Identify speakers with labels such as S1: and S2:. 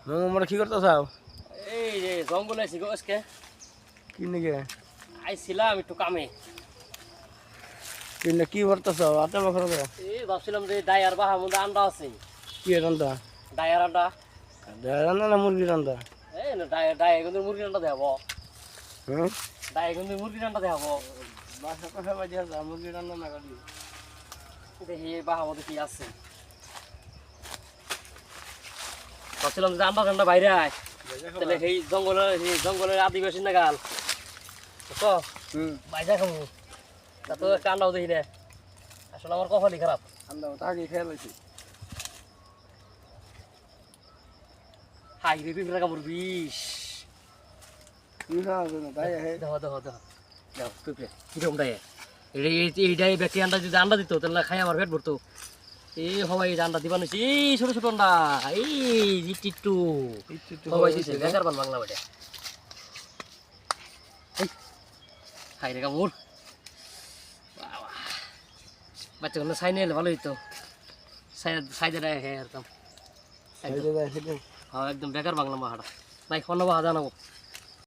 S1: মোমরা কি করতে চাও?
S2: এই যে জঙ্গলে আছি গো আজকে।
S1: কি নিকে
S2: আইছিলাম একটু কামে।
S1: কি কি করতে চাও? আটা বকর দাও।
S2: এই ভাবছিলাম যে ডায়ার বাহার মধ্যে আন্ডা আছে।
S1: কি রান্দা?
S2: ডায়ার আন্ডা।
S1: রান্দা না মুরগি রান্দা?
S2: এই না ডায়ার কিন্তু মুরগির আন্ডা দেখাবো।
S1: হুম
S2: ডায়ার কিন্তু মুরগির আন্ডা দেখাবো।
S1: বাসা কথা বাজিয়া যা মুরগি রান্দা না করি।
S2: দেখি এই বাহার মধ্যে কি আছে। ভাবছিলাম যে আন্ডা বাইরে আয়। তাহলে সেই জঙ্গলের আদিবাসী নাগাল তো বাইজা খাবো তা তো একটা আন্ডাও দেখি না আসলে আমার কপালই খারাপ
S1: আন্দা তাকে খেয়াল হইছে।
S2: হাই রে পিঁপড়া কামড় বিষ
S1: কি খাওয়া না তাই হে
S2: দেখো দেখো দেখো দেখো পিঁপড়ে কিরকম ডায়ে এইটাই ব্যক্তি আন্ডা যদি আন্ডা দিত তাহলে খাই আমার পেট ভরতো এই সবাই আন্ডা দিবা নিছি এই ছোট ছোট আন্ডা এই টিট্টু সবাই দিছে বেকার বাংলা বেটা হাই রে কামড় বাচ্চাগুলো সাইনে এলে ভালো হইতো সাইডে রাখে এরকম
S1: সাইডে যাই সেটা
S2: হ্যাঁ একদম বেকার বাংলা মাহাটা ভাই অন্য বাহা জানাবো